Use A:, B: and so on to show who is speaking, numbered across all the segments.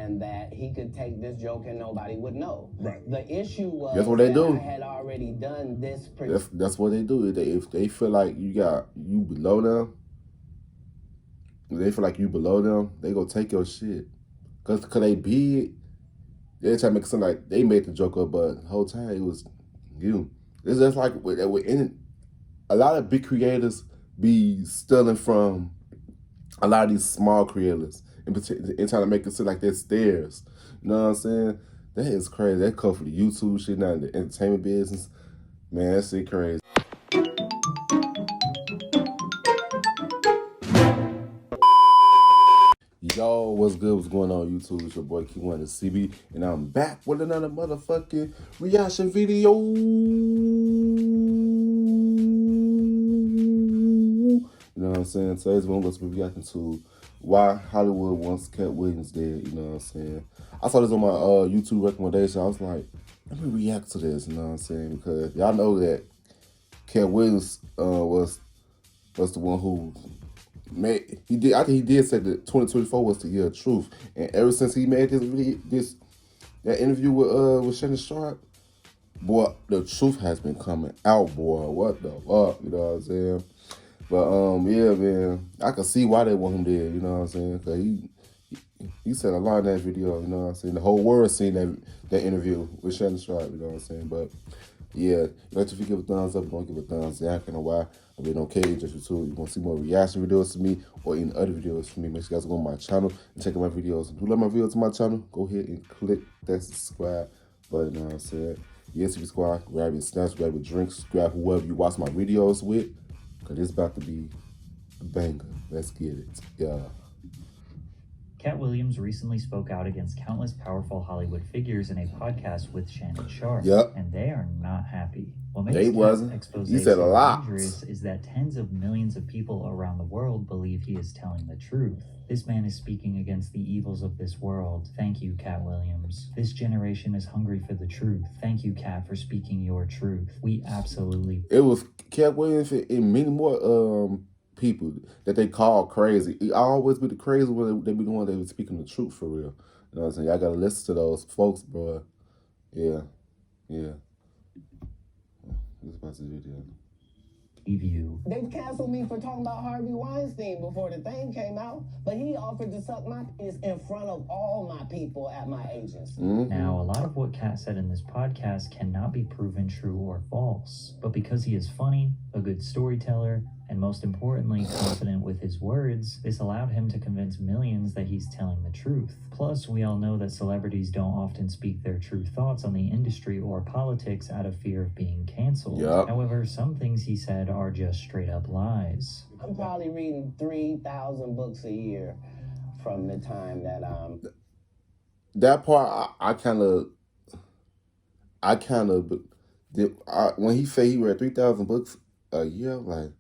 A: and that he could take this joke and nobody would know.
B: Right.
A: The issue was
C: that's what they do.
A: I had already done this.
C: That's what they do. If they feel like you below them, they feel like you below them, they go take your shit. Cause they big, they try to make it sound like they made the joke up, but the whole time it was you. It's just like with a lot of big creators be stealing from a lot of these small creators and trying to make it seem like they're stairs. You know what I'm saying? That is crazy. That come for the YouTube shit, not the entertainment business. Man, that shit crazy. Yo, what's good? What's going on YouTube? It's your boy Kewonis CB, and I'm back with another motherfucking reaction video. You know what I'm saying? Today's one was reacting to why Hollywood wants Katt Williams dead. You know what I'm saying? I saw this on my YouTube recommendation. I was like, let me react to this. You know what I'm saying? Because y'all know that Katt Williams was the one who made. I think he did say that 2024 was the year of truth. And ever since he made that interview with Shannon Sharp, boy, the truth has been coming out, boy. What the fuck? You know what I'm saying? But yeah, man, I can see why they want him dead. You know what I'm saying? Cause he said a lot in that video. You know what I'm saying? The whole world seen that interview with Shannon Sharp. You know what I'm saying? But yeah, make sure if you give a thumbs up, don't give a thumbs down. I don't know why. I've been on Cage just for you want to see more reaction videos to me or any other videos from me. Make sure you guys go on my channel and check out my videos. If you love my videos on my channel, go ahead and click that subscribe button. You know what I'm saying? Yes, if you squad, grab your snacks, grab your drinks, grab whoever you watch my videos with. Cause it's about to be a banger. Let's get it. Yeah.
D: Katt Williams recently spoke out against countless powerful Hollywood figures in a podcast with Shannon Sharp.
C: Yep.
D: And they are not happy. What makes
C: They wasn't.
D: expose
C: He said a
D: so
C: lot.
D: dangerous is that tens of millions of people around the world believe he is telling the truth. This man is speaking against the evils of this world. Thank you, Katt Williams. This generation is hungry for the truth. Thank you, Katt, for speaking your truth. We absolutely...
C: It was Katt Williams and many more people that they call crazy. It always be the crazy one they be the one that be speaking the truth for real. You know what I'm saying? Y'all gotta listen to those folks, bro. Yeah. Yeah. This is about the video.
D: View.
A: They canceled me for talking about Harvey Weinstein before the thing came out, but he offered to suck my penis in front of all my people at my agency.
D: Now, a lot of what Katt said in this podcast cannot be proven true or false, but because he is funny, a good storyteller, and most importantly, confident with his words, this allowed him to convince millions that he's telling the truth. Plus, we all know that celebrities don't often speak their true thoughts on the industry or politics out of fear of being canceled.
C: Yep.
D: However, some things he said are just straight up lies.
A: I'm probably reading 3,000 books a year from the time that
C: That part, when he said he read 3,000 books a year, I'm like,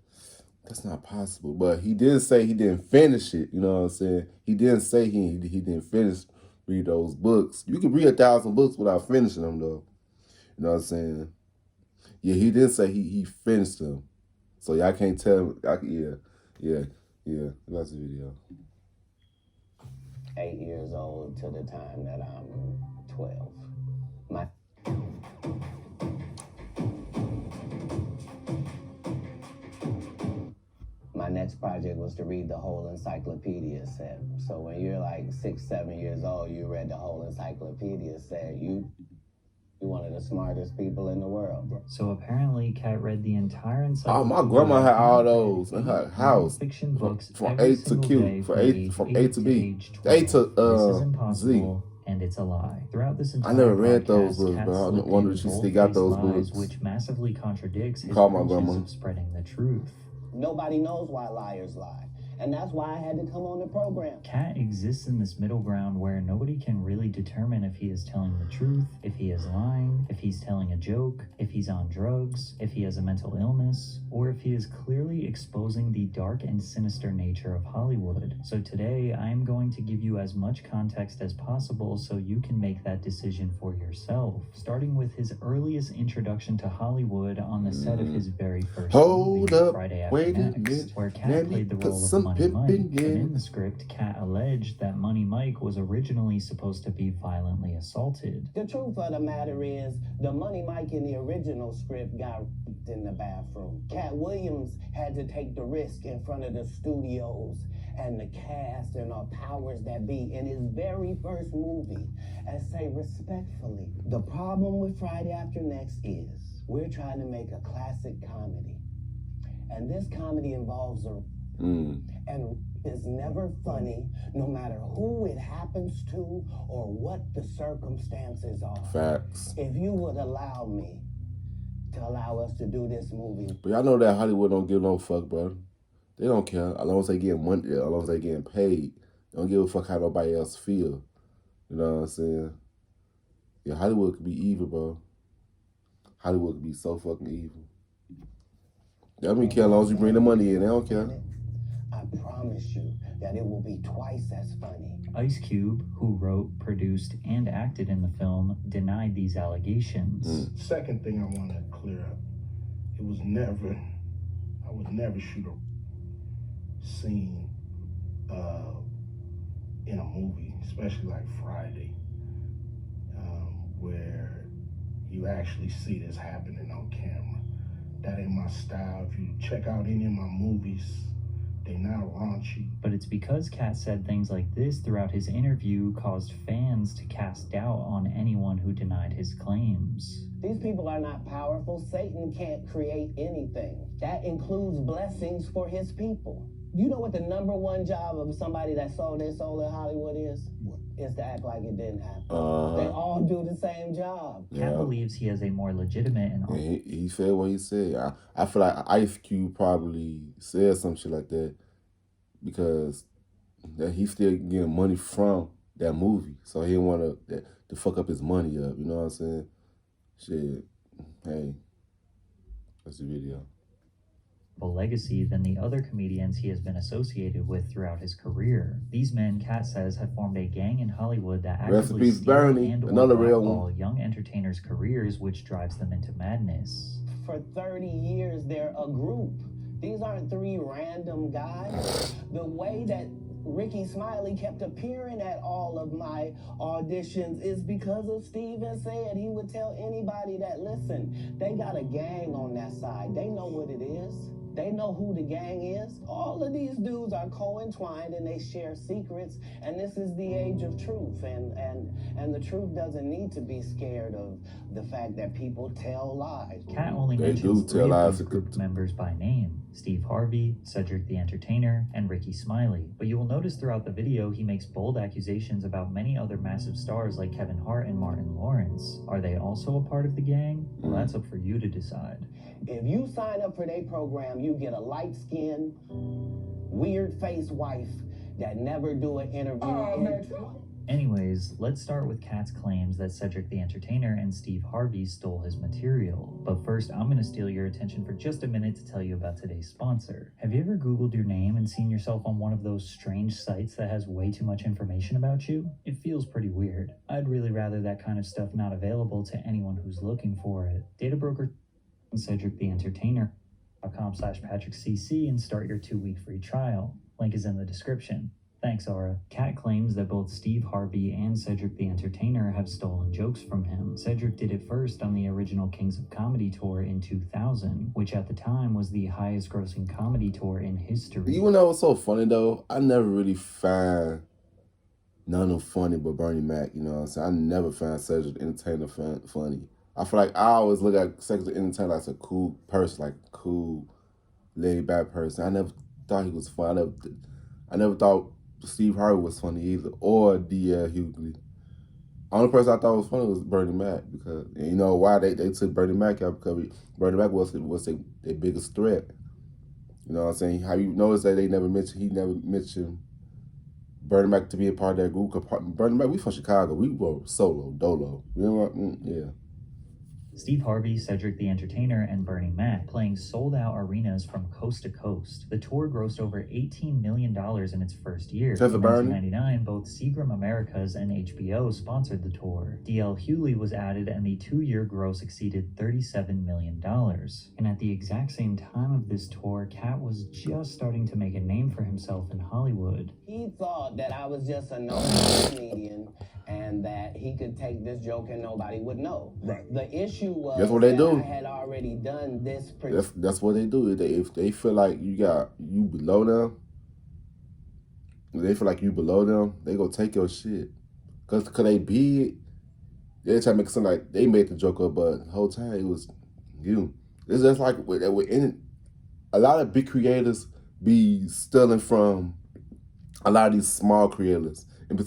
C: that's not possible. But he did say he didn't finish it. You know what I'm saying? He didn't say he didn't finish read those books. You can read 1,000 books without finishing them, though. You know what I'm saying? Yeah, he did say he finished them. So y'all can't tell. Yeah. That's the video.
A: 8 years old to the time that I'm 12. My next project was to read the whole encyclopedia set. So when you're like 6, 7 years old, you read the whole encyclopedia set. You're one of the smartest people in the world.
D: So apparently, Katt read the entire encyclopedia.
C: Oh, my grandma had all those in her house.
D: Fiction books
C: from
D: every
C: A to
D: single
C: Q,
D: day
C: from A to B,
D: age 12.
C: A to
D: This is
C: Z.
D: impossible, and it's a lie. Throughout this entire
C: I never read
D: podcast,
C: those books,
D: Katt
C: bro. I
D: slipped
C: wonder
D: in
C: if she still got those
D: bold-faced
C: books.
D: lies, which massively contradicts his
C: Call my
D: wishes
C: grandma.
D: of spreading the truth.
A: Nobody knows why liars lie. And that's why I had to come on the program.
D: Katt exists in this middle ground where nobody can really determine if he is telling the truth, if he is lying, if he's telling a joke, if he's on drugs, if he has a mental illness, or if he is clearly exposing the dark and sinister nature of Hollywood. So today, I'm going to give you as much context as possible so you can make that decision for yourself, starting with his earliest introduction to Hollywood on the set of his very first movie, Friday After Next, where Katt played the role of Money Mike.
C: pimpin',
D: But
C: yeah.
D: in the script, Katt alleged that Money Mike was originally supposed to be violently assaulted.
A: The truth of the matter is, the Money Mike in the original script got raped in the bathroom. Katt Williams had to take the risk in front of the studios and the cast and our powers that be in his very first movie and say respectfully, the problem with Friday After Next is we're trying to make a classic comedy. And this comedy involves a and is never funny, no matter who it happens to or what the circumstances are.
C: Facts.
A: If you would allow me to allow us to do this movie.
C: But y'all know that Hollywood don't give no fuck, bro. They don't care. As long as they get money, as long as they getting paid. They don't give a fuck how nobody else feel. You know what I'm saying? Yeah, Hollywood could be evil, bro. Hollywood could be so fucking evil. They don't care as long as you bring the money in. They don't care.
A: I promise you that it will be twice as funny.
D: Ice Cube, who wrote, produced, and acted in the film, denied these allegations.
B: Second thing I want to clear up, I would never shoot a scene in a movie, especially like Friday, where you actually see this happening on camera. That ain't my style. If you check out any of my movies, they not raunchy.
D: But it's because Katt said things like this throughout his interview caused fans to cast doubt on anyone who denied his claims.
A: These people are not powerful. Satan can't create anything. That includes blessings for his people. You know what the number one job of somebody that sold their soul in Hollywood is? What? Is to act like it didn't happen. They all do the same job.
D: Katt believes he has a more legitimate and...
C: He said what he said. I feel like Ice Cube probably said some shit like that because that he's still getting money from that movie. So he didn't want to fuck up his money up. You know what I'm saying? Shit. Hey. That's the video.
D: legacy than the other comedians he has been associated with throughout his career. These men, Katt says, have formed a gang in Hollywood that actively steal
C: Bernie,
D: and
C: another
D: or
C: real
D: blackball
C: one.
D: young entertainers' careers, which drives them into madness.
A: For 30 years, they're a group. These aren't three random guys. The way that Ricky Smiley kept appearing at all of my auditions is because of Steven said. He would tell anybody that, listen, they got a gang on that side. They know what it is. They know who the gang is. All of these dudes are co-entwined and they share secrets. And this is the age of truth. And the truth doesn't need to be scared of the fact that people tell lies.
D: Katt only mentions three of these group members by name: Steve Harvey, Cedric the Entertainer, and Ricky Smiley. But you will notice throughout the video he makes bold accusations about many other massive stars like Kevin Hart and Martin Lawrence. Are they also a part of the gang? Well, that's up for you to decide.
A: If you sign up for their program, you get a light-skinned, weird-faced wife that never do an interview.
D: Anyways, let's start with Katt's claims that Cedric the Entertainer and Steve Harvey stole his material. But first, I'm going to steal your attention for just a minute to tell you about today's sponsor. Have you ever Googled your name and seen yourself on one of those strange sites that has way too much information about you? It feels pretty weird. I'd really rather that kind of stuff not available to anyone who's looking for it. Data broker Cedric the Entertainer.com/PatrickCC and start your 2-week free trial. Link is in the description. Thanks, Aura. Katt claims that both Steve Harvey and Cedric the Entertainer have stolen jokes from him. Cedric did it first on the original Kings of Comedy tour in 2000, which at the time was the highest grossing comedy tour in history.
C: You know what's so funny though? I never really find none of them funny but Bernie Mac, you know what I'm saying? I never found Cedric the Entertainer funny. I feel like I always look at Cedric the Entertainer as a cool person, like a cool, laid-back person. I never thought he was funny. I never thought Steve Harvey was funny either, or D.L. Hughley. Only person I thought was funny was Bernie Mac, because, and you know why they took Bernie Mac out? Because Bernie Mac was their biggest threat. You know what I'm saying? How you notice that he never mentioned Bernie Mac to be a part of that group. Bernie Mac, we from Chicago. We were solo, dolo. You know what? Yeah.
D: Steve Harvey, Cedric the Entertainer, and Bernie Mac, playing sold-out arenas from coast to coast. The tour grossed over $18 million in its first year.
C: That's
D: In
C: a Bernie.
D: 1999, both Seagram Americas and HBO sponsored the tour. D.L. Hewley was added, and the two-year gross exceeded $37 million. And at the exact same time of this tour, Katt was just starting to make a name for himself in Hollywood.
A: He thought that I was just a known comedian and that he could take this joke and nobody would know.
B: Right.
A: The issue was
C: That's what they
A: that
C: do.
A: I had already done this.
C: That's what they do. If they feel like you below them, they go take your shit. Cause they big, they try to make it sound like they made the joke up, but the whole time it was you. It's just like a lot of big creators be stealing from a lot of these small creators and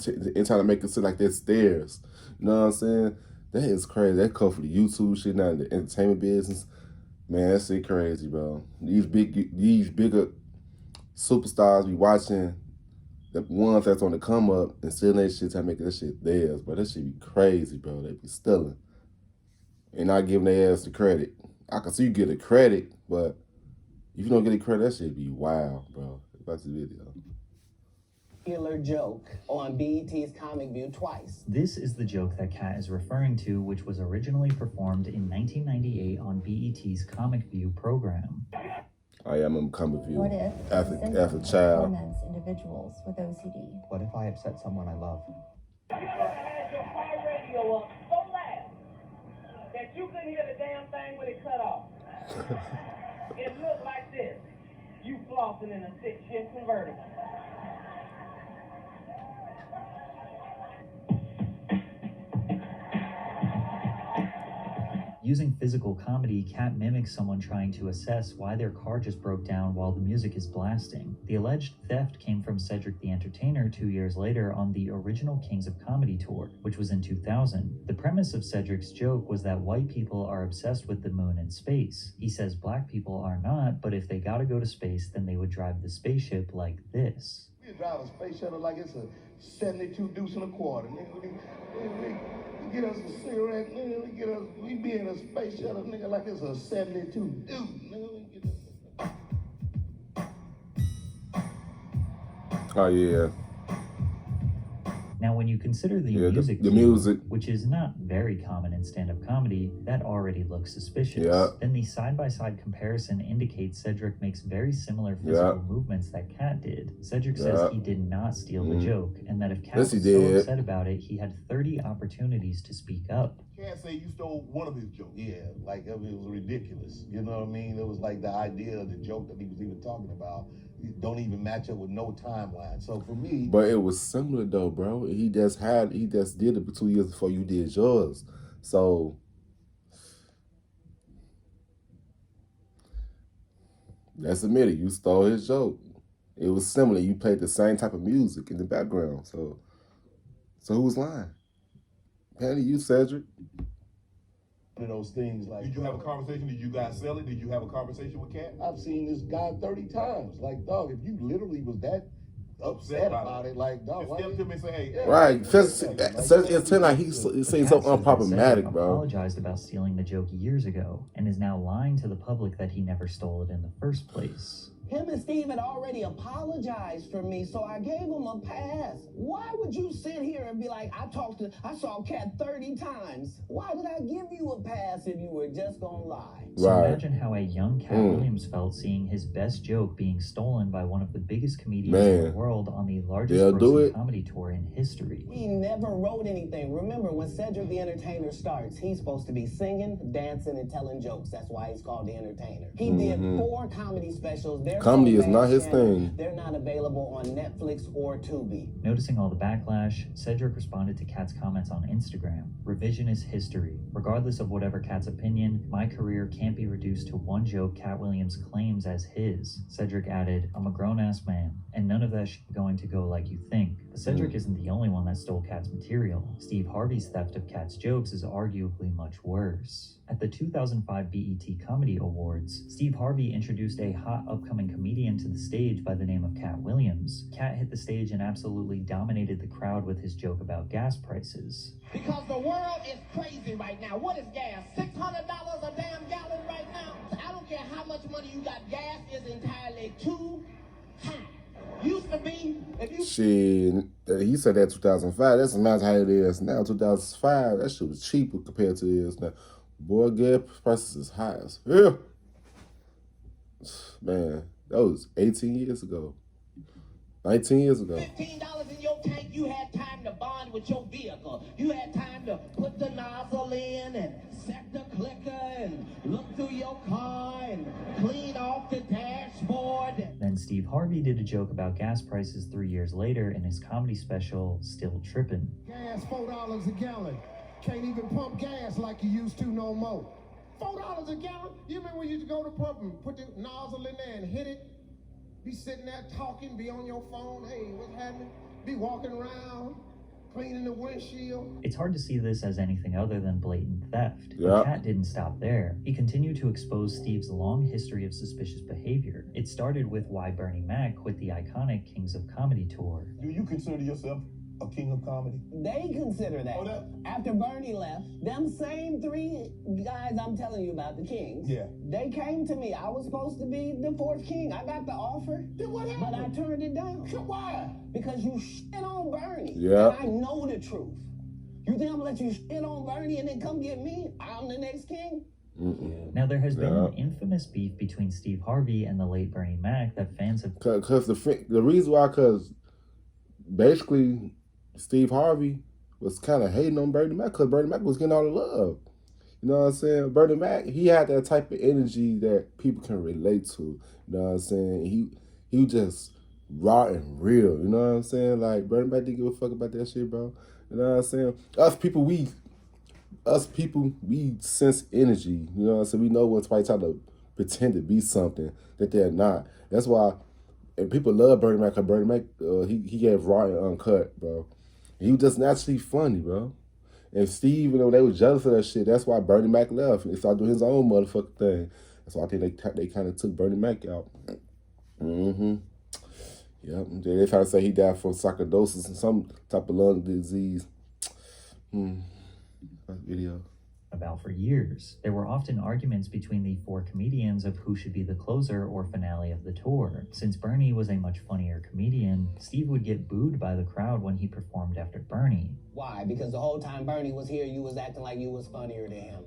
C: trying to make it seem like they're theirs. You know what I'm saying? That is crazy. That come from the YouTube shit, now the entertainment business. Man, that shit crazy, bro. These bigger superstars be watching the ones that's on the come up and stealing that shit to make that shit theirs. But that shit be crazy, bro. They be stealing and not giving their ass the credit. I can see you get the credit, but if you don't get the credit, that shit be wild, bro. Watch the video.
A: Joke on BET's Comic View twice.
D: This is the joke that Katt is referring to, which was originally performed in 1998 on BET's Comic View program.
C: I remember Comic View
E: What if
C: as a
E: symptoms
C: child.
E: torments individuals with OCD?
F: What if I upset someone I love?
G: You ever had your car radio up so loud that you couldn't hear the damn thing when it cut off? It looked like this. You flossing in a 6-shift convertible.
D: Using physical comedy, Katt mimics someone trying to assess why their car just broke down while the music is blasting. The alleged theft came from Cedric the Entertainer 2 years later on the original Kings of Comedy tour, which was in 2000. The premise of Cedric's joke was that white people are obsessed with the moon and space. He says black people are not, but if they gotta go to space, then they would drive the spaceship like this.
B: We drive a space shuttle like it's a 72 deuce and a quarter. Nigga, we get us a cigarette, nigga, we be in a space shuttle, nigga, like it's a 72 deuce, nigga.
C: Oh yeah.
D: Now, when you consider the
C: Yeah,
D: music,
C: the
D: cue,
C: music.
D: which is not very common in stand-up comedy, that already looks suspicious.
C: Yeah.
D: Then the side-by-side comparison indicates Cedric makes very similar physical movements that Katt did. Cedric says he did not steal the joke, and that if Katt was so upset about it, he had 30 opportunities to speak up.
H: Can't say you stole one of his jokes. Yeah, like I mean, it was ridiculous. You know what I mean? It was like the idea of the joke that he was even talking about don't even match up with no timeline. So for me,
C: But it was similar though, bro. He just did it 2 years before you did yours. So that's admitted. You stole his joke. It was similar. You played the same type of music in the background. So who's lying? Apparently you, Cedric.
H: one of those things like.
I: Did you have a conversation? Did you guys sell it? Did you have a conversation with Katt?
H: I've seen this guy 30 times. Like, dog, if you literally was that upset about it, like, dog,
I: Just step to me and say, hey.
H: Yeah.
C: Right. It seemed like he's saying so unproblematic, bro.
D: Apologized about stealing the joke years ago and is now lying to the public that he never stole it in the first place.
A: Him and Steve had already apologized for me, so I gave him a pass. Why would you sit here and be like, I saw Katt 30 times. Why did I give you a pass if you were just gonna lie?
D: So imagine how a young Katt Williams felt seeing his best joke being stolen by one of the biggest comedians in the world on the largest grossing comedy tour in history.
A: He never wrote anything. Remember, when Cedric the Entertainer starts, he's supposed to be singing, dancing, and telling jokes. That's why he's called the Entertainer. He did 4 comedy specials.
C: Comedy is not his thing.
A: They're not available on Netflix or Tubi.
D: Noticing all the backlash, Cedric responded to Katt's comments on Instagram. Revisionist history. Regardless of whatever Katt's opinion, my career can't be reduced to one joke Katt Williams claims as his. Cedric added, I'm a grown-ass man, and none of that shit going to go like you think. But Cedric isn't the only one that stole Katt's material. Steve Harvey's theft of Katt's jokes is arguably much worse. At the 2005 BET Comedy Awards, Steve Harvey introduced a hot upcoming comedian to the stage by the name of Katt Williams. Katt hit the stage and absolutely dominated the crowd with his joke about gas prices.
G: Because the world is crazy right now. What is gas? $600 a damn gallon right now? I don't care how much money you got. Gas is entirely too high. Used to be, if you...
C: Shit, he said that 2005. That's imagine how it is now. 2005, that shit was cheaper compared to this now. Boy, gas prices is high as hell. Man, that was 18 years ago. 19 years ago.
G: $15 in your tank, you had time to bond with your vehicle. You had time to put the nozzle in and set the clicker and look through your car and clean off the dashboard.
D: Then Steve Harvey did a joke about gas prices 3 years later in his comedy special, Still Trippin'.
J: Gas $4 a gallon. Can't even pump gas like you used to no more. $4 a gallon? You remember when you used to go to pump and put the nozzle in there and hit it? Be sitting there talking, be on your phone, hey, what's happening? Be walking around, cleaning the windshield.
D: It's hard to see this as anything other than blatant theft.
C: Yeah.
D: But Katt didn't stop there. He continued to expose Steve's long history of suspicious behavior. It started with why Bernie Mac quit the iconic Kings of Comedy tour.
I: Do you consider yourself a king of comedy?
A: They consider that.
I: Oh, that-
A: After Bernie left, them same three guys I'm telling you about, the Kings,
I: Yeah.
A: they came to me. I was supposed to be the fourth king. I got the offer,
B: Then what
A: but I
B: happened?
A: turned it down.
B: Why?
A: Because you shit on Bernie.
C: Yeah.
A: And I know the truth. You think I'm gonna let you shit on Bernie and then come get me? I'm the next king?
D: Now, there has been
C: Yeah.
D: an infamous beef between Steve Harvey and the late Bernie Mac that fans have...
C: Because the reason why, because basically Steve Harvey was kind of hating on Bernie Mac because Bernie Mac was getting all the love. You know what I'm saying? Bernie Mac, he had that type of energy that people can relate to. You know what I'm saying? He was just raw and real. You know what I'm saying? Like, Bernie Mac didn't give a fuck about that shit, bro. You know what I'm saying? Us people, we sense energy. You know what I'm saying? We know when somebody trying to pretend to be something that they're not. That's why, and people love Bernie Mac because Bernie Mac, he gave raw and uncut, bro. He was just naturally funny, bro. And Steve, you know, they were jealous of that shit. That's why Bernie Mac left. And he started doing his own motherfucking thing. That's why I think they kind of took Bernie Mac out. Yep. They try to say he died from sarcoidosis and some type of lung disease. Video.
D: about for years. There were often arguments between the four comedians of who should be the closer or finale of the tour. Since Bernie was a much funnier comedian, Steve would get booed by the crowd when he performed after Bernie.
A: Why? Because the whole time Bernie was here, you was acting like you was funnier than him.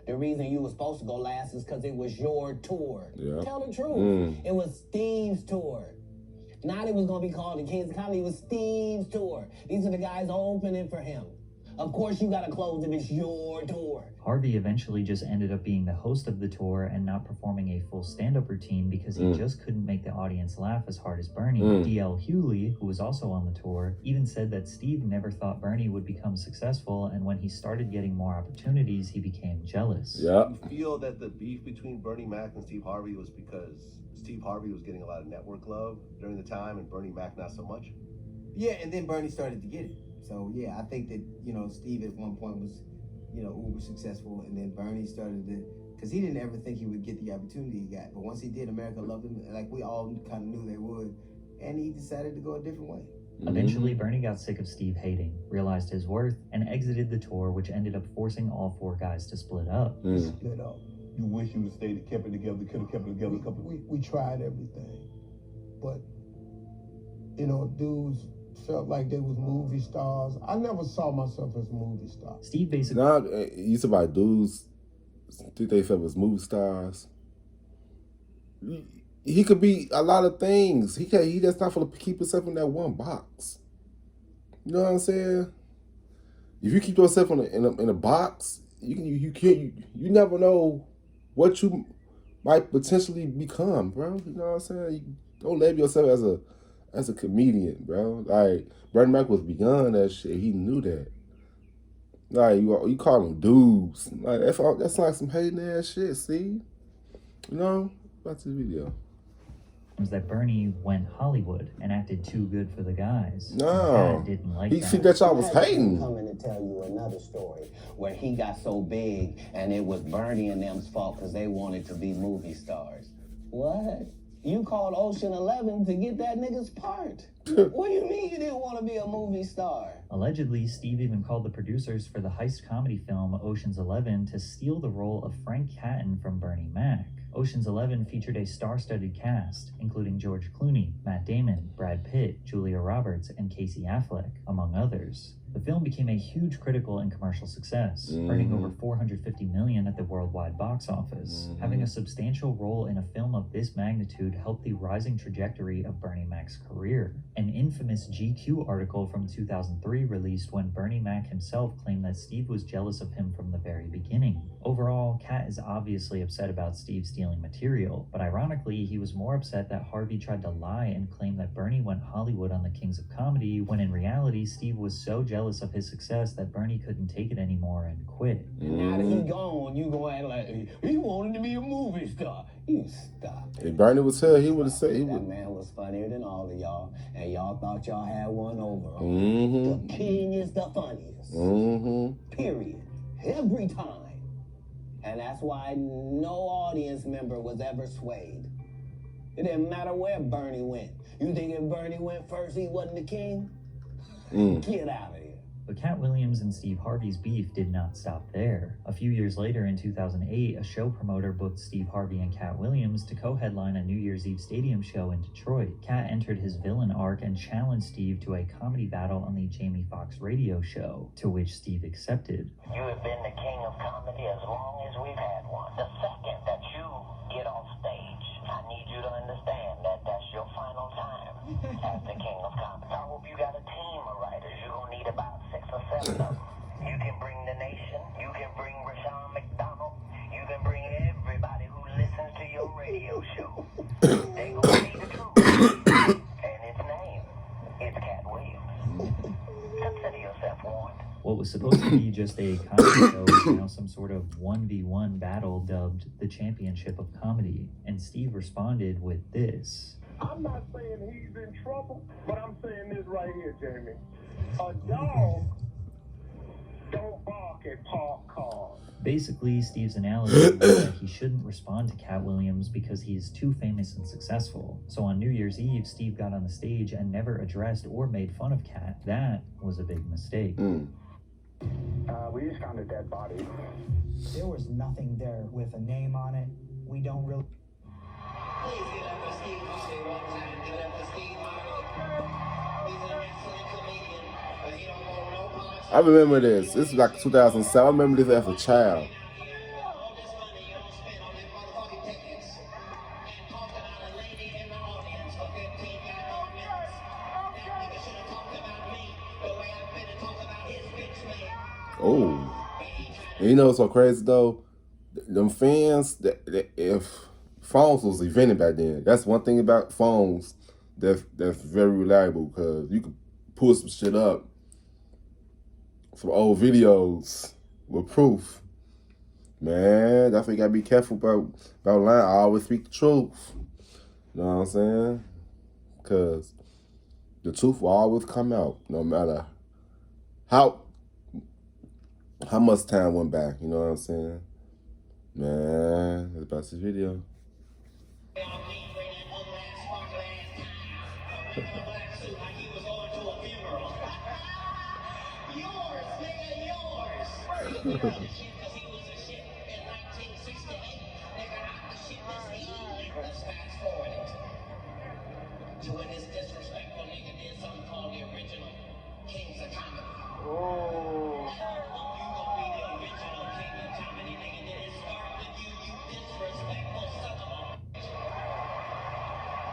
A: The reason you was supposed to go last is because it was your tour.
C: Yeah.
A: Tell the truth. It was Steve's tour. Not it was going to be called the Kings of Comedy. It was Steve's tour. These are the guys opening for him. Of course you got to close if it's your tour.
D: Harvey eventually just ended up being the host of the tour and not performing a full stand-up routine because he just couldn't make the audience laugh as hard as Bernie. D.L. Hewley, who was also on the tour, even said that Steve never thought Bernie would become successful, and when he started getting more opportunities, he became jealous.
C: Yeah.
K: You feel that the beef between Bernie Mac and Steve Harvey was because Steve Harvey was getting a lot of network love during the time and Bernie Mac not so much?
F: Yeah, and then Bernie started to get it. So yeah, I think that, you know, Steve at one point was, you know, uber successful, and then Bernie started to, because he didn't ever think he would get the opportunity he got. But once he did, America loved him, like we all kind of knew they would, and he decided to go a different way.
D: Eventually, Bernie got sick of Steve hating, realized his worth, and exited the tour, which ended up forcing all four guys to split up.
B: Split up.
I: You wish you would have stayed, kept it together, could have kept it together a couple.
B: We tried everything, but you know, dudes felt like they was movie stars. I never saw myself as a movie star.
D: Steve basically...
C: Now, you said about dudes think they felt as movie stars. He could be a lot of things. He just not for to keep himself in that one box. You know what I'm saying? If you keep yourself in a box, you never know what you might potentially become, bro. You know what I'm saying? You don't label yourself as a comedian, bro. Like, Bernie Mac was beyond that shit. He knew that. Like, you call them dudes. Like, that's like some hating ass shit, see? You know? Back to the video.
D: was that Bernie went Hollywood and acted too good for the guys.
C: No.
D: Katt didn't like
C: He
D: that.
C: see that y'all was
A: I'm
C: hating.
A: coming to tell you another story where he got so big and it was Bernie and them's fault because they wanted to be movie stars. What? You called Ocean 11 to get that nigga's part. What do you mean you didn't want to be a movie star?
D: Allegedly, Steve even called the producers for the heist comedy film Ocean's 11 to steal the role of Frank Catton from Bernie Mac. Ocean's 11 featured a star-studded cast, including George Clooney, Matt Damon, Brad Pitt, Julia Roberts, and Casey Affleck, among others. The film became a huge critical and commercial success, earning over $450 million at the worldwide box office. Having a substantial role in a film of this magnitude helped the rising trajectory of Bernie Mac's career. An infamous GQ article from 2003 released when Bernie Mac himself claimed that Steve was jealous of him from the very beginning. Overall, Katt is obviously upset about Steve stealing material, but ironically, he was more upset that Harvey tried to lie and claim that Bernie went Hollywood on the Kings of Comedy, when in reality, Steve was so jealous of his success that Bernie couldn't take it anymore and quit.
A: And now that he gone, you gonna act like he wanted to be a movie star. You stop it.
C: If Bernie was here, he would have said he
A: That
C: would.
A: man was funnier than all of y'all, and y'all thought y'all had one over him. The king is the funniest. Period. Every time. And that's why no audience member was ever swayed. It didn't matter where Bernie went. You think if Bernie went first, he wasn't the king? Get out of here.
D: But Katt Williams and Steve Harvey's beef did not stop there. A few years later, in 2008, a show promoter booked Steve Harvey and Katt Williams to co-headline a New Year's Eve stadium show in Detroit. Katt entered his villain arc and challenged Steve to a comedy battle on the Jamie Foxx radio show, to which Steve accepted.
L: You have been the king of comedy as long as we've had one. The second that you get off stage, I need you to understand that that's your final time as the king of comedy. I hope you got a team of writers. You're going to need about 6 or 7 of them. You can bring The Nation. You can bring Rashawn McDonald. You can bring everybody who listens to your radio show. They going to need the truth. And its name is Katt Williams. Consider yourself warned.
D: What was supposed to be just a comedy show is now some sort of 1v1 battle dubbed the Championship of Comedy, and Steve responded with this.
M: I'm not saying he's in trouble, but I'm saying this right here, Jamie. A dog don't bark at parked cars.
D: Basically, Steve's analogy was that he shouldn't respond to Katt Williams because he is too famous and successful. So on New Year's Eve, Steve got on the stage and never addressed or made fun of Katt. That was a big mistake.
M: We just found a dead body.
N: There was nothing there with a name on it. We don't really...
L: Please give up for Steve Harvey one time. Give it up for Steve Harvey. He's an excellent comedian, but he don't want no politics.
C: I remember this. This is like 2007. I remember this as a child.
L: All this money you don't spend on them motherfucking tickets and talk about a lady in the audience for 15 goddamn minutes. That nigga should have talked about me the way I've been to talk about his bitch man.
C: Oh. And you know what's so crazy though? Them fans, if phones was invented back then, that's one thing about phones that's very reliable, because you can pull some shit up, some old videos with proof. Man, that's why you gotta be careful about lying. I always speak the truth. You know what I'm saying? Because the truth will always come out, no matter how much time went back. You know what I'm saying? Man, it's about this video.
L: To when this disrespectful nigga did something called the original Kings of Comedy.
M: Oh.
L: You gonna be the original King of Comedy, nigga. Did it start with you, you disrespectful son of a bitch?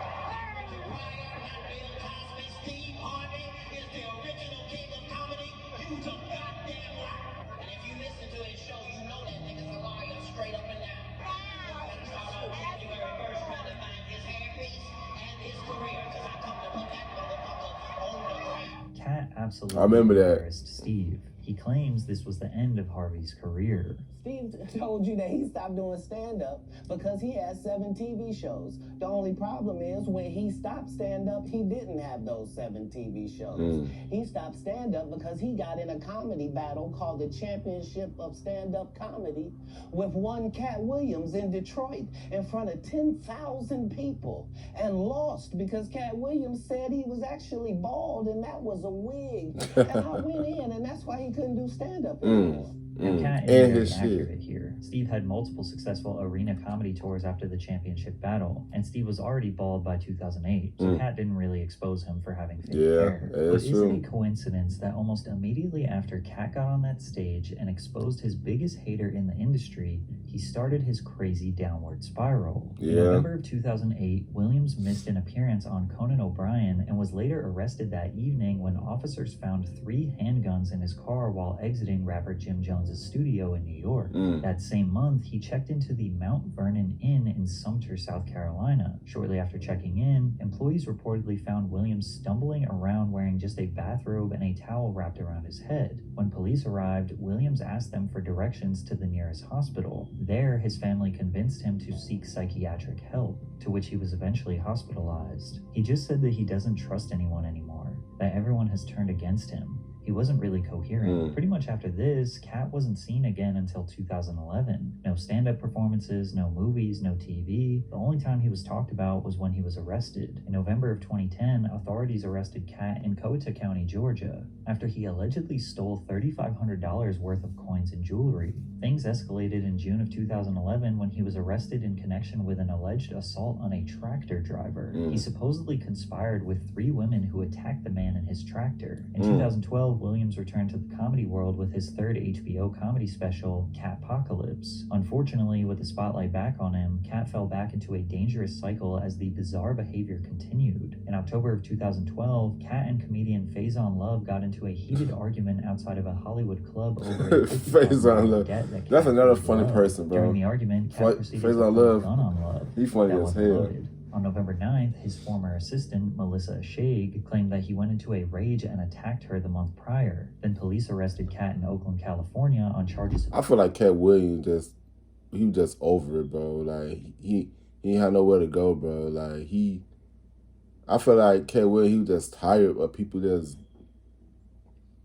L: Why are not Bill Cosby, Steve Harvey is the original King of Comedy? You's a goddamn liar. And if you listen to his show, you know that nigga's a liar straight up and down. That's how on January 1st trying to find his hairpiece and his career, because I come to put that motherfucker on the ground.
D: Katt absolutely
C: I remember that.
D: embarrassed Steve. He claims this was the end of Harvey's career.
A: Steve told you that he stopped doing stand-up because he had 7 TV shows. The only problem is when he stopped stand-up, he didn't have those 7 TV shows. He stopped stand-up because he got in a comedy battle called the Championship of Stand-Up Comedy with one Katt Williams in Detroit in front of 10,000 people and lost because Katt Williams said he was actually bald and that was a wig. And I went in, and that's why he couldn't do stand-up anymore.
D: And Katt is very accurate here. Steve had multiple successful arena comedy tours after the championship battle, and Steve was already bald by 2008, so Katt didn't really expose him for having fake hair. But is it a coincidence that almost immediately after Katt got on that stage and exposed his biggest hater in the industry, he started his crazy downward spiral? In November of 2008, Williams missed an appearance on Conan O'Brien and was later arrested that evening when officers found 3 handguns in his car while exiting rapper Jim Jones' studio in New York. That same month, he checked into the Mount Vernon Inn in Sumter, South Carolina. Shortly after checking in, employees reportedly found Williams stumbling around wearing just a bathrobe and a towel wrapped around his head. When police arrived, Williams asked them for directions to the nearest hospital. There, his family convinced him to seek psychiatric help, to which he was eventually hospitalized. He just said that he doesn't trust anyone anymore, that everyone has turned against him. He wasn't really coherent. Pretty much after this, Katt wasn't seen again until 2011. No stand-up performances, no movies, no TV. The only time he was talked about was when he was arrested. In November of 2010, authorities arrested Katt in Coweta County, Georgia, after he allegedly stole $3,500 worth of coins and jewelry. Things escalated in June of 2011 when he was arrested in connection with an alleged assault on a tractor driver. He supposedly conspired with 3 women who attacked the man in his tractor. In 2012, Williams returned to the comedy world with his 3rd HBO comedy special, Kattpocalypse. Unfortunately, with the spotlight back on him, Katt fell back into a dangerous cycle as the bizarre behavior continued. In October of 2012, Katt and comedian Faison Love got into a heated argument outside of a Hollywood club over a
C: Faison Love. That's another funny person, bro.
D: During the argument, Katt proceeded to pull a gun on Love.
C: He's funny as hell.
D: Loaded. On November 9th, his former assistant, Melissa Ashaig, claimed that he went into a rage and attacked her the month prior. Then police arrested Katt in Oakland, California on charges of...
C: I feel like Katt Williams he was just over it, bro. Like, he ain't had nowhere to go, bro. Like, I feel like Katt Williams, he was just tired of people just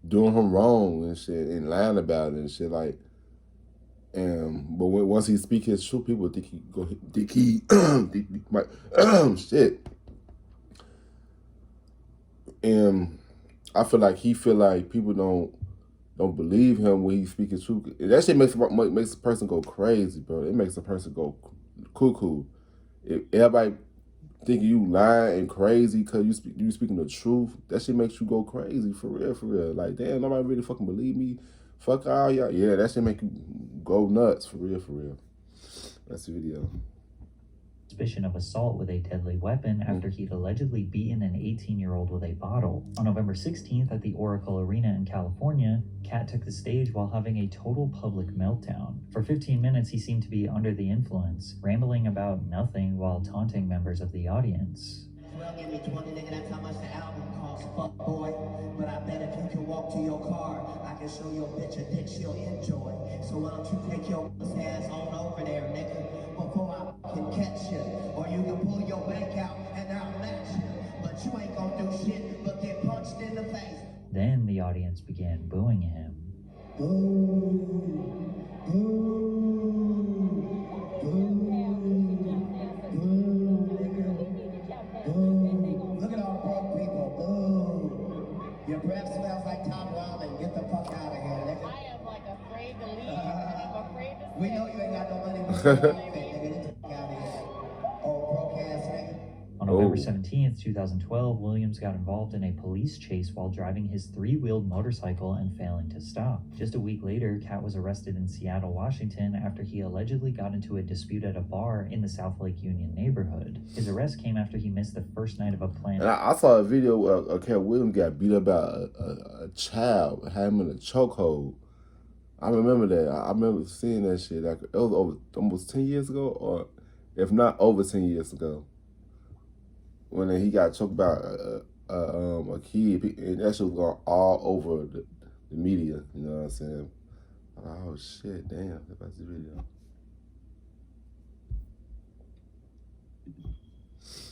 C: doing him wrong and shit and lying about it and shit, like... but once he speak his truth, people think he might shit. And I feel like people don't believe him when he speak his truth. That shit makes a person go crazy, bro. It makes a person go cuckoo. If everybody think you lying and crazy because you speaking the truth, that shit makes you go crazy for real. Like, damn, nobody really fucking believe me. Fuck all y'all. Yeah, that shit make you go nuts, for real. That's the video.
D: Suspicion of assault with a deadly weapon after he'd allegedly beaten an 18-year-old with a bottle. On November 16th at the Oracle Arena in California, Katt took the stage while having a total public meltdown. For 15 minutes, he seemed to be under the influence, rambling about nothing while taunting members of the audience.
L: Well, give me 20, nigga, that's how much the album costs, fuck boy. But I bet if you can walk to your car, I can show your bitch a dick she'll enjoy. So why don't you take your ass on over there, nigga, before I can catch you. Or you can pull your bank out and I'll match you. But you ain't gonna do shit but get punched in the face.
D: Then the audience began booing him.
L: Look at all broke people. Your breath smells like top ramen. Get the fuck out of here, nigga. I am like afraid to leave. I'm afraid to We know you ain't got no money, but nigga. Get the fuck out of here. Oh, broke ass nigga.
D: On November 17th, 2012, Williams got involved in a police chase while driving his 3-wheeled motorcycle and failing to stop. Just a week later, Katt was arrested in Seattle, Washington after he allegedly got into a dispute at a bar in the South Lake Union neighborhood. His arrest came after he missed the first night of a planned...
C: And I saw a video where Katt Williams got beat up by a child, had him in a chokehold. I remember that. I remember seeing that shit. Like, it was over almost 10 years ago, or if not over 10 years ago. When he got choked by a kid, and that shit was going all over the media. You know what I'm saying? Oh shit, damn, that's the video.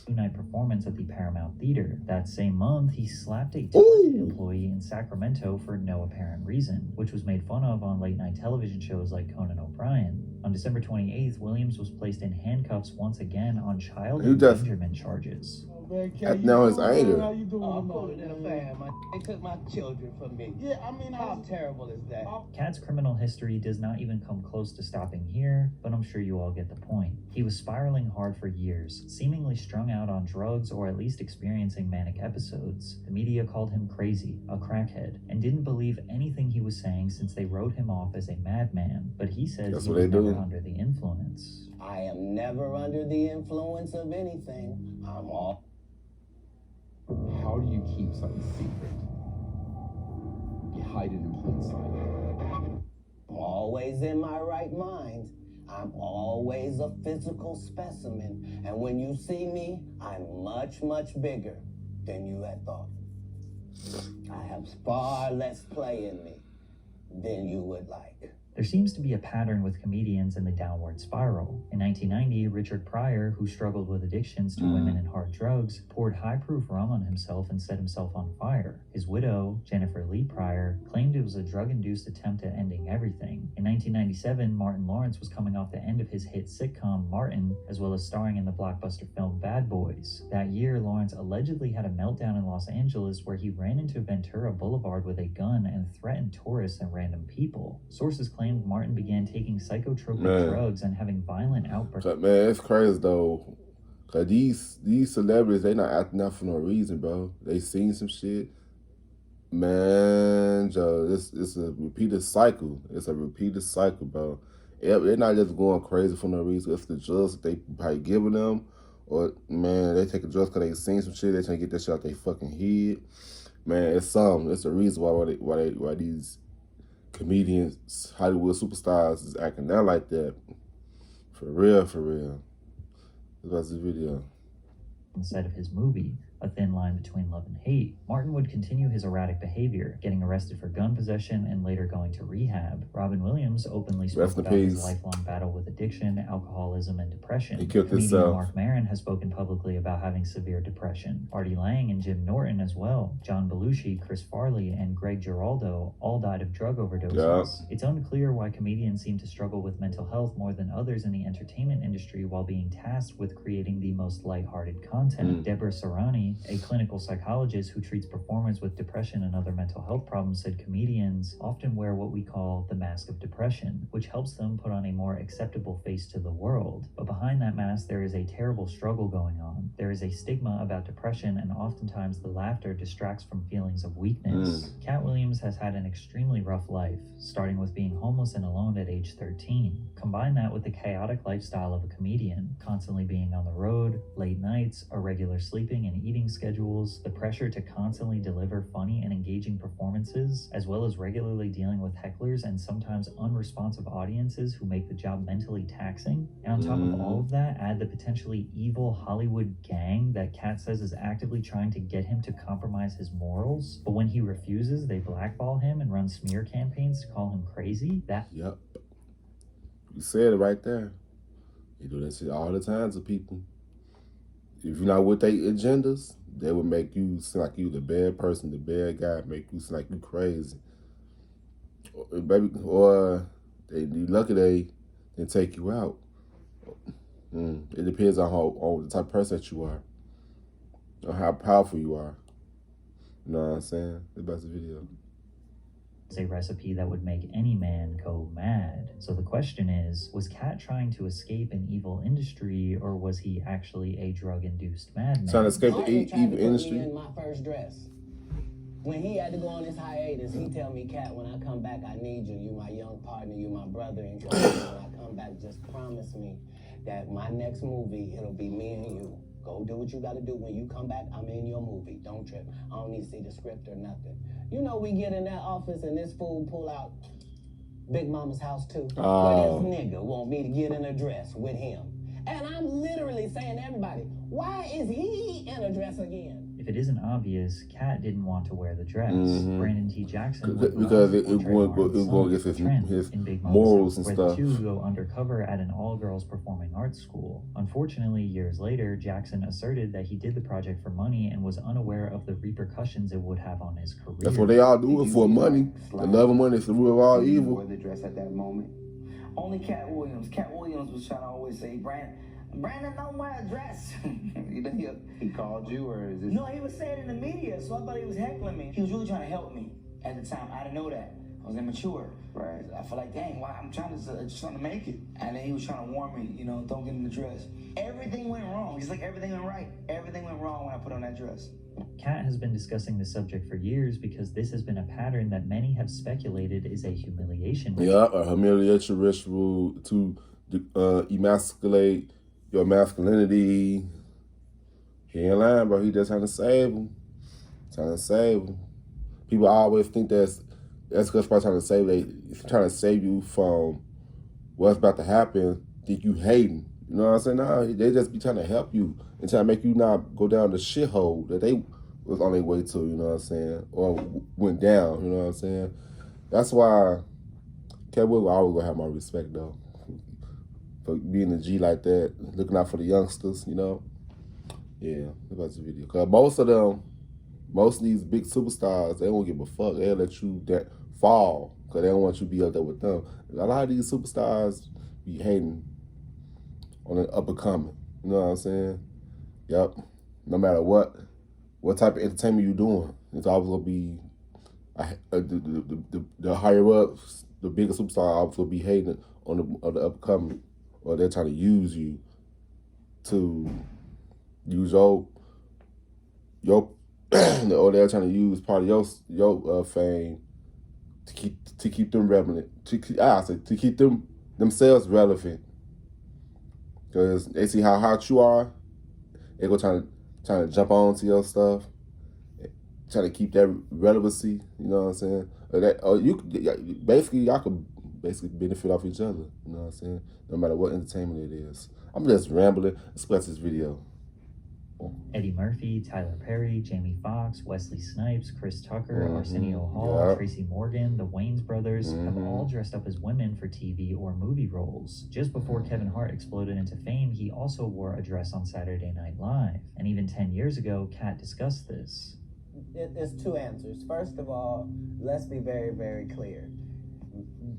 D: Night performance at the Paramount Theater. That same month, he slapped a Target employee in Sacramento for no apparent reason, which was made fun of on late-night television shows like Conan O'Brien. On December 28th, Williams was placed in handcuffs once again on child endangerment charges.
C: Now his anger.
A: How you doing? I'm colder than a fan. They took my children from me. Yeah, I mean, how terrible is that?
D: Katt's criminal history does not even come close to stopping here, but I'm sure you all get the point. He was spiraling hard for years, seemingly strung out on drugs or at least experiencing manic episodes. The media called him crazy, a crackhead, and didn't believe anything he was saying since they wrote him off as a madman. But he says he was never under the influence.
A: I am never under the influence of anything. I'm all.
O: How do you keep something secret? You hide it in plain sight.
A: I'm always in my right mind. I'm always a physical specimen. And when you see me, I'm much, much bigger than you had thought. I have far less play in me than you would like.
D: There seems to be a pattern with comedians in the downward spiral. In 1990, Richard Pryor, who struggled with addictions to women and hard drugs, poured high-proof rum on himself and set himself on fire. His widow, Jennifer Lee Pryor, claimed it was a drug-induced attempt at ending everything. In 1997, Martin Lawrence was coming off the end of his hit sitcom Martin, as well as starring in the blockbuster film Bad Boys. That year, Lawrence allegedly had a meltdown in Los Angeles where he ran into Ventura Boulevard with a gun and threatened tourists and random people. Sources claimed Martin began taking psychotropic drugs and having violent outbursts.
C: Man, it's crazy though. Cause these celebrities, they not acting out for no reason, bro. They seen some shit. Man, Joe, it's a repeated cycle. It's a repeated cycle, bro. They're not just going crazy for no reason. It's the drugs that they probably giving them, or man, they taking drugs because they seen some shit. They trying to get that shit out they fucking head. Man, it's something. It's a reason why these comedians, Hollywood superstars is acting out like that. For real, for real. That's the video.
D: Instead of his movie, A Thin Line Between Love and Hate, Martin would continue his erratic behavior, getting arrested for gun possession and later going to rehab. Robin Williams openly spoke about his lifelong battle with addiction, alcoholism, and depression.
C: He killed
D: Comedian
C: himself.
D: Mark Maron has spoken publicly about having severe depression. Artie Lang and Jim Norton as well. John Belushi, Chris Farley, and Greg Giraldo all died of drug overdoses.
C: Yep.
D: It's unclear why comedians seem to struggle with mental health more than others in the entertainment industry while being tasked with creating the most lighthearted content. Deborah Serrani, a clinical psychologist who treats performers with depression and other mental health problems, said comedians often wear what we call the mask of depression, which helps them put on a more acceptable face to the world. But behind that mask, there is a terrible struggle going on. There is a stigma about depression, and oftentimes the laughter distracts from feelings of weakness. Katt Williams has had an extremely rough life, starting with being homeless and alone at age 13. Combine that with the chaotic lifestyle of a comedian, constantly being on the road, late nights, irregular sleeping and eating schedules, the pressure to constantly deliver funny and engaging performances, as well as regularly dealing with hecklers and sometimes unresponsive audiences who make the job mentally taxing. And on top of all of that, add the potentially evil Hollywood gang that Katt says is actively trying to get him to compromise his morals. But when he refuses, they blackball him and run smear campaigns to call him crazy.
C: Yep. You said it right there. You do that shit all the time to people. If you're not with their agendas, they will make you seem like you the bad person, the bad guy, make you seem like you crazy. Or you lucky they didn't take you out. It depends on the type of person that you are, on how powerful you are. You know what I'm saying? That's the video.
D: It's a recipe that would make any man go mad. So the question is, was Katt trying to escape an evil industry, or was he actually a drug-induced madman?
C: Trying to escape the evil industry?
A: In my first dress. When he had to go on his hiatus, he tell me, Katt, when I come back, I need you. You my young partner, you my brother. And when I come back, just promise me that my next movie, it'll be me and you. Go do what you gotta do. When you come back, I'm in your movie. Don't trip. I don't need to see the script or nothing. You know, we get in that office and this fool pull out Big Mama's House 2. Where this nigga want me to get in a dress with him. And I'm literally saying to everybody, why is he in a dress again?
D: If it isn't obvious, Katt didn't want to wear the dress. Brandon T. Jackson would
C: because it
D: portray
C: going
D: Martin's son,
C: against
D: Trent,
C: his
D: in Big Mama
C: morals
D: Summer,
C: and
D: where
C: stuff.
D: the two go undercover at an all-girls performing arts school. Unfortunately, years later, Jackson asserted that he did the project for money and was unaware of the repercussions it would have on his career.
C: That's what they all do it for, money. The love of money is the root of all evil.
P: Wore the dress at that moment. Only Katt Williams. Katt Williams was trying to always say, Brandon don't wear a dress. He called you, or is it? No, he was saying in the media, so I thought he was heckling me. He was really trying to help me at the time. I didn't know that. I was immature. Right. I feel like, dang, why I'm just trying to make it. And then he was trying to warn me, you know, don't get in the dress. Everything went wrong. It's like everything went right. Everything went wrong when I put on that dress.
D: Katt has been discussing this subject for years because this has been a pattern that many have speculated is a humiliation ritual.
C: Yeah, a humiliation ritual to emasculate your masculinity. He ain't lying, bro. He just trying to save him. Trying to save him. People always think that's because trying to save you from what's about to happen. Think you hating. You know what I'm saying? No, they just be trying to help you and trying to make you not go down the shithole that they was on their way to, you know what I'm saying? Or went down, you know what I'm saying? That's why Katt Williams always gonna have my respect though. For being a G like that, looking out for the youngsters, you know? Yeah, look at the video. Cause most of these big superstars, they don't give a fuck. They'll let you fall because they don't want you to be up there with them. A lot of these superstars be hating on the up and coming. You know what I'm saying? Yep. No matter what type of entertainment you doing, it's always gonna be the higher ups, the bigger superstar always gonna be hating on the up and coming, or they're trying to use you to use your or they're trying to use part of your fame to keep them relevant, to keep themselves relevant. Because they see how hot you are, they go trying to jump onto your stuff, trying to keep that relevancy. You know what I'm saying? Y'all could benefit off each other. You know what I'm saying? No matter what entertainment it is. I'm just rambling. Let's watch this video.
D: Eddie Murphy, Tyler Perry, Jamie Foxx, Wesley Snipes, Chris Tucker, Arsenio Hall, Tracy Morgan, the Wayans brothers have all dressed up as women for TV or movie roles. Just before Kevin Hart exploded into fame, he also wore a dress on Saturday Night Live. And even 10 years ago, Katt discussed this.
Q: There's two answers. First of all, let's be very, very clear.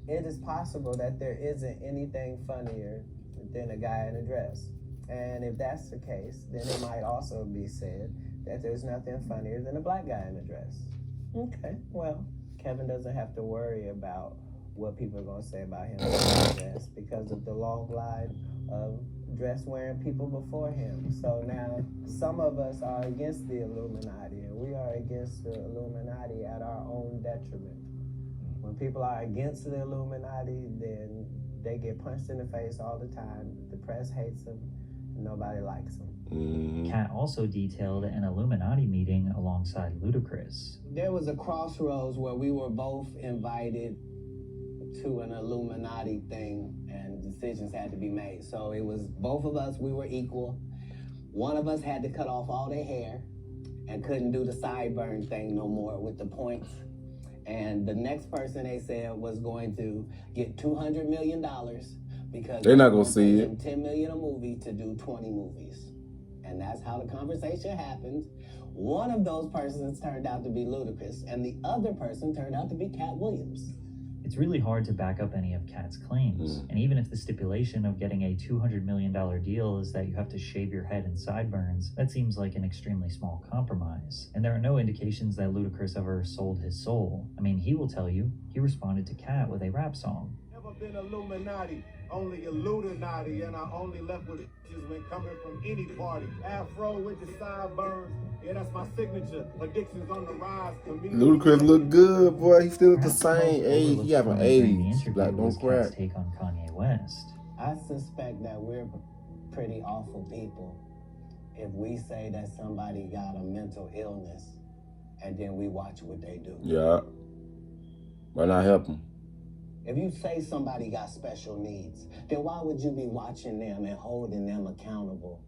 Q: It is possible that there isn't anything funnier than a guy in a dress. And if that's the case, then it might also be said that there's nothing funnier than a black guy in a dress. Okay, well, Kevin doesn't have to worry about what people are going to say about him in a dress because of the long line of dress-wearing people before him. So now, some of us are against the Illuminati, and we are against the Illuminati at our own detriment. When people are against the Illuminati, then they get punched in the face all the time. The press hates them. Nobody likes them.
D: Katt also detailed an Illuminati meeting alongside Ludacris.
Q: There was a crossroads where we were both invited to an Illuminati thing and decisions had to be made. So it was both of us, we were equal. One of us had to cut off all their hair and couldn't do the sideburn thing no more with the points. And the next person they said was going to get $200 million because
C: they're not gonna see it.
Q: $10 million a movie to do 20 movies. And that's how the conversation happened. One of those persons turned out to be Ludacris, and the other person turned out to be Katt Williams.
D: It's really hard to back up any of Katt's claims. And even if the stipulation of getting a $200 million deal is that you have to shave your head and sideburns, that seems like an extremely small compromise. And there are no indications that Ludacris ever sold his soul. I mean, he will tell you, he responded to Katt with a rap song.
J: Never been Illuminati, only Illuminati, and I only left with bitches when coming from any party. Afro with the sideburns, yeah, that's my signature. Addictions on the rise.
C: Ludacris look good, boy. He still the same age. He haven't aged. Like, don't crack.
D: Take on Kanye West.
Q: I suspect that we're pretty awful people if we say that somebody got a mental illness and then we watch what they do.
C: Yeah. Why not help them?
Q: If you say somebody got special needs, then why would you be watching them and holding them accountable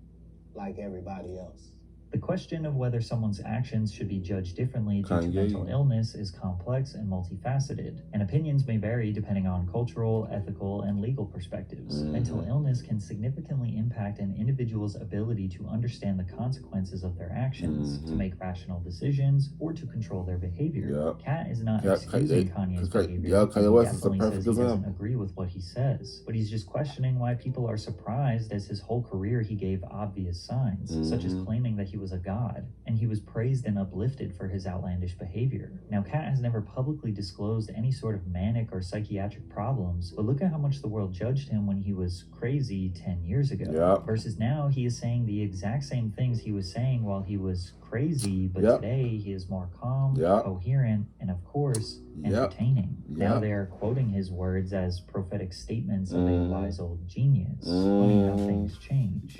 Q: like everybody else?
D: The question of whether someone's actions should be judged differently due to mental illness is complex and multifaceted, and opinions may vary depending on cultural, ethical, and legal perspectives. Mental illness can significantly impact an individual's ability to understand the consequences of their actions, to make rational decisions, or to control their behavior. Katt is not excusing Kanye's behavior.
C: Kanye West is a
D: He
C: perfect
D: doesn't
C: example.
D: agree with what he says, but he's just questioning why people are surprised, as his whole career he gave obvious signs, such as claiming that he was a god, and he was praised and uplifted for his outlandish behavior. Now, Katt has never publicly disclosed any sort of manic or psychiatric problems, but look at how much the world judged him when he was crazy 10 years ago, versus now he is saying the exact same things he was saying while he was crazy, but today he is more calm, coherent, and of course, entertaining. Now they are quoting his words as prophetic statements of a wise old genius. Funny how things change.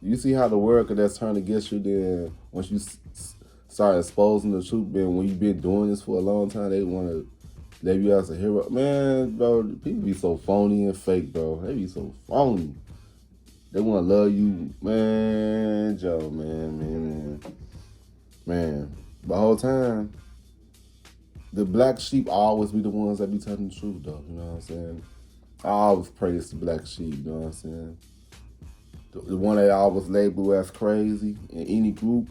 C: You see how the world could that's turned against you then once you start exposing the truth, man. When you've been doing this for a long time, they want to label you as a hero. Man, bro, people be so phony and fake, bro. They be so phony. They want to love you, man, Joe, man. The whole time, the black sheep always be the ones that be telling the truth, though. You know what I'm saying? I always praise the black sheep. You know what I'm saying? The one that I always label as crazy in any group,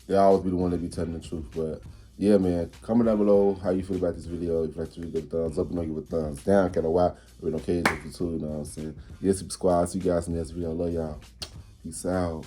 C: they always be the one that be telling the truth. But yeah, man, comment down below how you feel about this video. If you like to give it a thumbs up, give it a thumbs down. Kind of why we're on cage for too. You know what I'm saying? Yeah, subscribe. See you guys in the next video. Love y'all. Peace out.